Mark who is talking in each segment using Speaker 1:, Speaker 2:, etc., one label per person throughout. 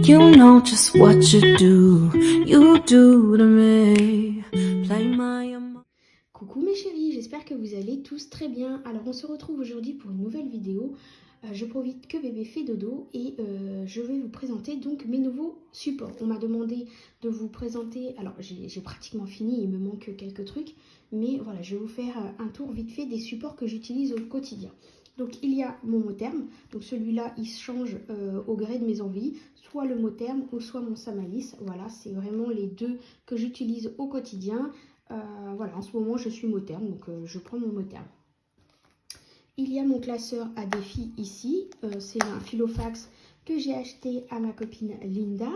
Speaker 1: You know just what you do to me. Play my
Speaker 2: Coucou mes chéris, j'espère que vous allez tous très bien. Alors on se retrouve aujourd'hui pour une nouvelle vidéo. Je profite que bébé fait dodo et je vais vous présenter donc mes nouveaux supports. On m'a demandé de vous présenter, alors j'ai pratiquement fini, il me manque quelques trucs, mais voilà, je vais vous faire un tour vite fait des supports que j'utilise au quotidien. Donc il y a mon mot terme, donc celui-là il change au gré de mes envies, soit le mot terme ou soit mon Samalis. Voilà, c'est vraiment les deux que j'utilise au quotidien. Voilà, en ce moment je suis mot terme, donc je prends mon mot terme. Il y a mon classeur à défi ici, c'est un Filofax que j'ai acheté à ma copine Linda.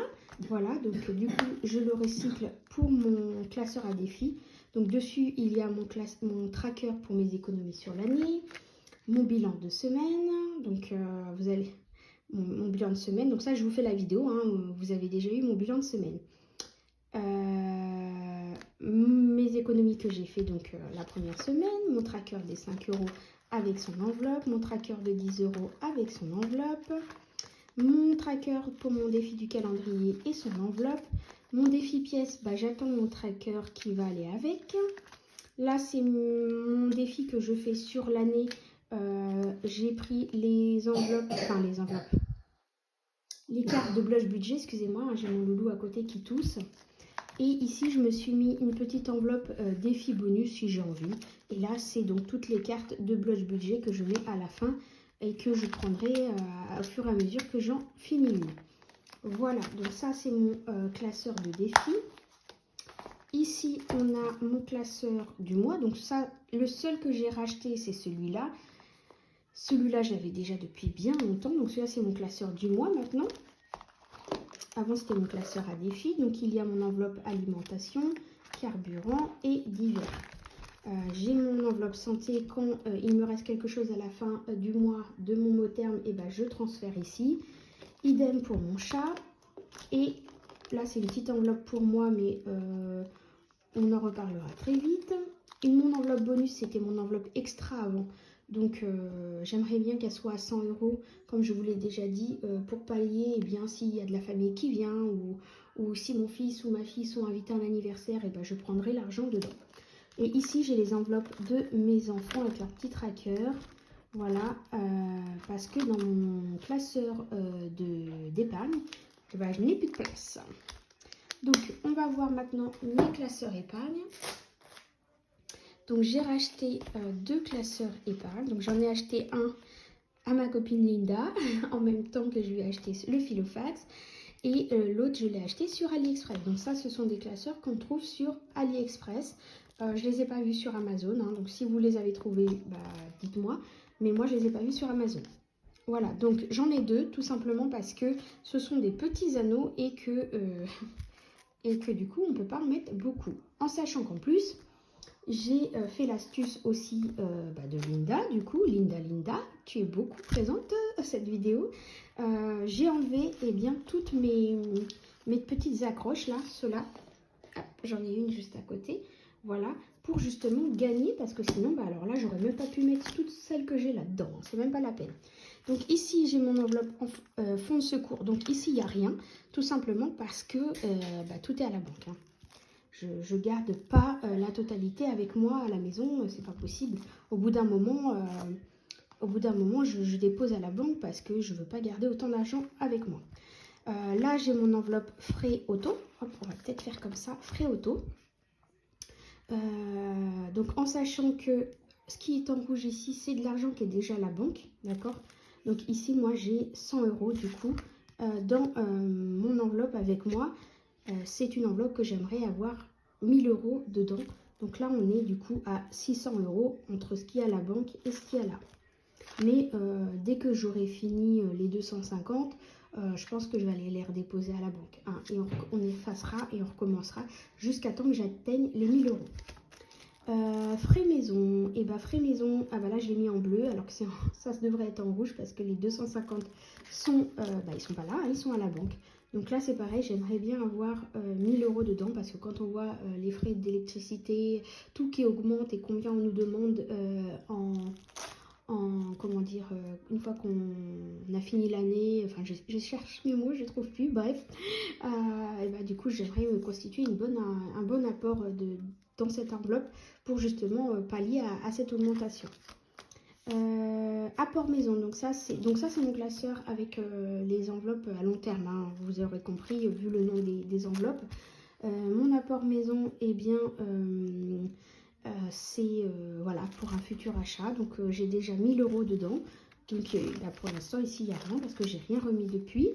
Speaker 2: Voilà, donc du coup je le recycle pour mon classeur à défi. Donc dessus il y a mon tracker pour mes économies sur l'année, mon bilan de semaine, donc vous allez mon bilan de semaine, donc ça je vous fais la vidéo, hein, vous avez déjà eu mon bilan de semaine. Mes économies que j'ai fait donc la première semaine, mon tracker des 5 € avec son enveloppe, mon tracker de 10 € avec son enveloppe, mon tracker pour mon défi du calendrier et son enveloppe, mon défi pièce, j'attends mon tracker qui va aller avec. Là c'est mon défi que je fais sur l'année, j'ai pris les enveloppes, les cartes de blush budget, excusez-moi, j'ai mon loulou à côté qui tousse. Et ici, je me suis mis une petite enveloppe défi bonus si j'ai envie. Et là, c'est donc toutes les cartes de blush budget que je mets à la fin et que je prendrai au fur et à mesure que j'en finis une. Voilà, donc ça, c'est mon classeur de défi. Ici, on a mon classeur du mois. Donc ça, le seul que j'ai racheté, c'est celui-là. Celui-là, j'avais déjà depuis bien longtemps. Donc celui-là, c'est mon classeur du mois maintenant. Avant, c'était mon classeur à défi. Donc, il y a mon enveloppe alimentation, carburant et divers. J'ai mon enveloppe santé. Quand il me reste quelque chose à la fin du mois de mon mot terme, et je transfère ici. Idem pour mon chat. Et là, c'est une petite enveloppe pour moi, mais on en reparlera très vite. Mon enveloppe bonus, c'était mon enveloppe extra avant. Donc j'aimerais bien qu'elle soit à 100 €, comme je vous l'ai déjà dit, pour pallier, s'il y a de la famille qui vient ou si mon fils ou ma fille sont invités à un anniversaire, je prendrai l'argent dedans. Et ici, j'ai les enveloppes de mes enfants avec leur petit tracker. Voilà, parce que dans mon classeur d'épargne, je n'ai plus de place. Donc, on va voir maintenant mes classeurs épargne. Donc j'ai racheté deux classeurs épargne. Donc j'en ai acheté un à ma copine Linda en même temps que je lui ai acheté le Filofax. Et l'autre je l'ai acheté sur AliExpress. Donc ça ce sont des classeurs qu'on trouve sur AliExpress. Je ne les ai pas vus sur Amazon. Hein, donc si vous les avez trouvés, dites-moi. Mais moi je ne les ai pas vus sur Amazon. Voilà, donc j'en ai deux tout simplement parce que ce sont des petits anneaux et que du coup on ne peut pas en mettre beaucoup. En sachant qu'en plus, j'ai fait l'astuce aussi de Linda, du coup, Linda, tu es beaucoup présente à cette vidéo. J'ai enlevé toutes mes petites accroches là, ceux-là. J'en ai une juste à côté, voilà, pour justement gagner, parce que sinon, alors là, j'aurais même pas pu mettre toutes celles que j'ai là-dedans, hein, c'est même pas la peine. Donc ici, j'ai mon enveloppe en fond de secours, donc ici, il n'y a rien, tout simplement parce que tout est à la banque, hein. Je garde pas la totalité avec moi à la maison, c'est pas possible. Au bout d'un moment, je dépose à la banque parce que je veux pas garder autant d'argent avec moi. Là, j'ai mon enveloppe frais auto. Hop, on va peut-être faire comme ça, frais auto. Donc, en sachant que ce qui est en rouge ici, c'est de l'argent qui est déjà à la banque, d'accord? Donc ici, moi, j'ai 100 € du coup dans mon enveloppe avec moi. C'est une enveloppe que j'aimerais avoir 1000 € dedans. Donc là, on est du coup à 600 € entre ce qu'il y a à la banque et ce qu'il y a là. Mais dès que j'aurai fini les 250, je pense que je vais aller les redéposer à la banque. Hein, et on effacera et on recommencera jusqu'à temps que j'atteigne les 1000 €. Frais maison, frais maison, là je l'ai mis en bleu alors que ça devrait être en rouge parce que les 250 sont, ils sont pas là, ils sont à la banque. Donc là c'est pareil, j'aimerais bien avoir 1000 € dedans parce que quand on voit les frais d'électricité, tout qui augmente et combien on nous demande comment dire, une fois qu'on a fini l'année, enfin je cherche mes mots, je trouve plus, bref. Et bah, du coup, j'aimerais me constituer un bon apport dans cette enveloppe pour justement pallier à cette augmentation. Apport maison, donc ça c'est mon classeur avec les enveloppes à long terme, hein. Vous aurez compris vu le nom des enveloppes. Mon apport maison, eh bien c'est voilà, pour un futur achat, donc j'ai déjà 1000 € dedans, donc là, pour l'instant ici il n'y a rien parce que j'ai rien remis depuis.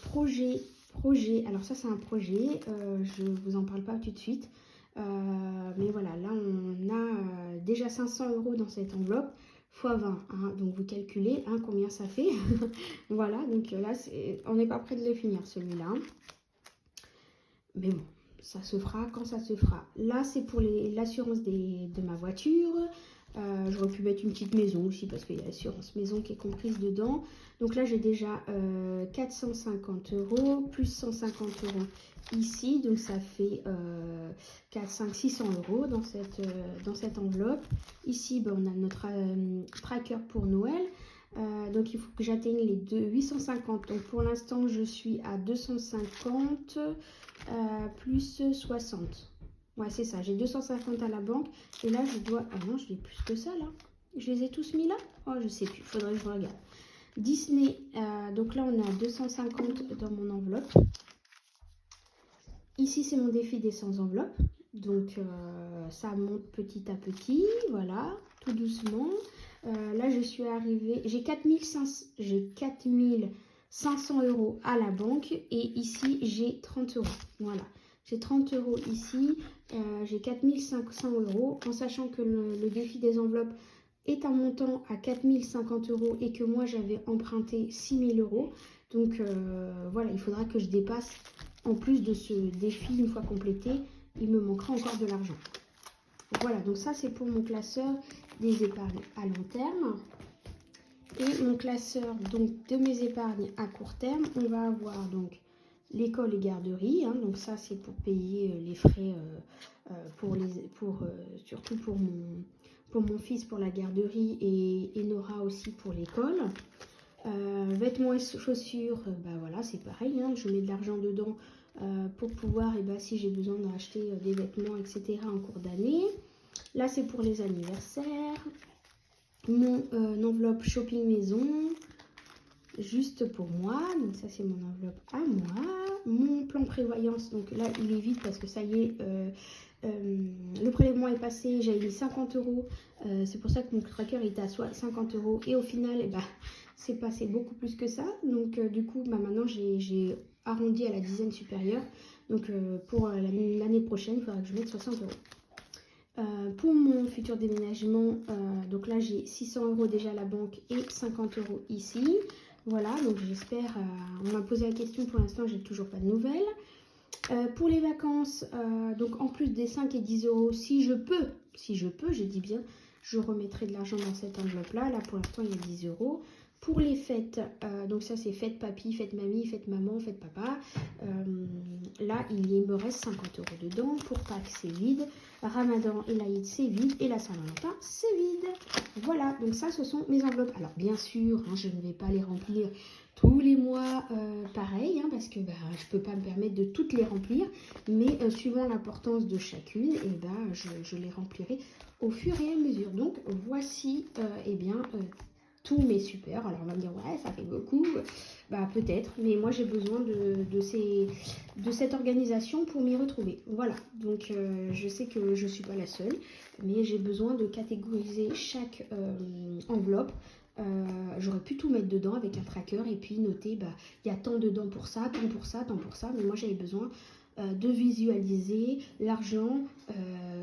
Speaker 2: Projet, alors ça c'est un projet, je vous en parle pas tout de suite. Mais voilà, là on a déjà 500 € dans cette enveloppe x 20, hein, donc vous calculez hein, combien ça fait. Voilà, donc là on n'est pas près de le finir celui-là, mais bon, ça se fera quand ça se fera. Là c'est pour l'assurance de ma voiture. J'aurais pu mettre une petite maison aussi parce qu'il y a l'assurance maison qui est comprise dedans. Donc là j'ai déjà 450 € plus 150 € ici, donc ça fait 4, 5, 600 € dans cette enveloppe. Ici ben, on a notre tracker pour Noël, donc il faut que j'atteigne les 850. Donc pour l'instant je suis à 250 plus 60. Ouais, c'est ça, j'ai 250 à la banque. Et là, je dois... Ah non, je l'ai plus que ça, là. Je les ai tous mis là? Oh, je sais plus, faudrait que je regarde. Disney, donc là, on a 250 dans mon enveloppe. Ici, c'est mon défi des 100 enveloppes. Donc, ça monte petit à petit, voilà, tout doucement. Là, je suis arrivée... J'ai 4500 € à la banque. Et ici, j'ai 30 €. Voilà. J'ai 30 € ici, j'ai 4500 € en sachant que le défi des enveloppes est un montant à 4050 € et que moi j'avais emprunté 6000 €. Donc voilà, il faudra que je dépasse en plus de ce défi une fois complété, il me manquera encore de l'argent. Voilà, donc ça c'est pour mon classeur des épargnes à long terme. Et mon classeur donc de mes épargnes à court terme, on va avoir donc l'école et garderie, hein, donc ça c'est pour payer les frais surtout pour mon fils pour la garderie et Nora aussi pour l'école. Vêtements et chaussures, bah voilà, c'est pareil, hein, je mets de l'argent dedans pour pouvoir, et bah, si j'ai besoin d'acheter des vêtements, etc. en cours d'année. Là c'est pour les anniversaires. Mon enveloppe shopping maison, juste pour moi, donc ça c'est mon enveloppe à moi. Mon plan prévoyance, donc là il est vide parce que ça y est, le prélèvement est passé, j'avais mis 50 €, c'est pour ça que mon tracker était à 50 € et au final eh ben, c'est passé beaucoup plus que ça, donc du coup bah, maintenant j'ai arrondi à la dizaine supérieure, donc pour l'année prochaine il faudra que je mette 60 €. Pour mon futur déménagement, donc là j'ai 600 € déjà à la banque et 50 € ici. Voilà, donc j'espère, on m'a posé la question, pour l'instant j'ai toujours pas de nouvelles. Pour les vacances, donc en plus des 5 et 10 €, si je peux, je dis bien, je remettrai de l'argent dans cette enveloppe là. Là pour l'instant il y a 10 €. Pour les fêtes, donc ça c'est fête papy, fête mamie, fête maman, fête papa. Là il me reste 50 € dedans. Pour Pâques c'est vide. Ramadan et l'Aïd c'est vide. Et la Saint-Valentin c'est vide. Voilà, donc ça ce sont mes enveloppes. Alors bien sûr, hein, je ne vais pas les remplir tous les mois pareil, hein, parce que bah, je ne peux pas me permettre de toutes les remplir. Mais suivant l'importance de chacune, et bah, je les remplirai au fur et à mesure. Donc voici eh bien... tous mes super. Alors on va me dire ouais ça fait beaucoup, bah peut-être, mais moi j'ai besoin de cette organisation pour m'y retrouver. Voilà, donc je sais que je suis pas la seule, mais j'ai besoin de catégoriser chaque enveloppe. J'aurais pu tout mettre dedans avec un tracker et puis noter bah il y a tant dedans pour ça, tant pour ça, tant pour ça, mais moi j'avais besoin de visualiser l'argent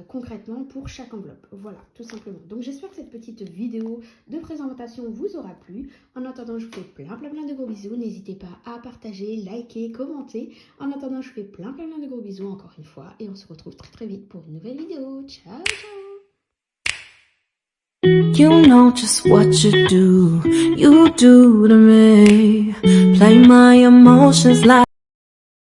Speaker 2: concrètement pour chaque enveloppe. Voilà, tout simplement. Donc j'espère que cette petite vidéo de présentation vous aura plu. En attendant, je vous fais plein de gros bisous. N'hésitez pas à partager, liker, commenter. En attendant, je vous fais plein de gros bisous encore une fois. Et on se retrouve très vite pour une nouvelle vidéo. Ciao, ciao!
Speaker 1: You know just what you do to me. Play my emotions like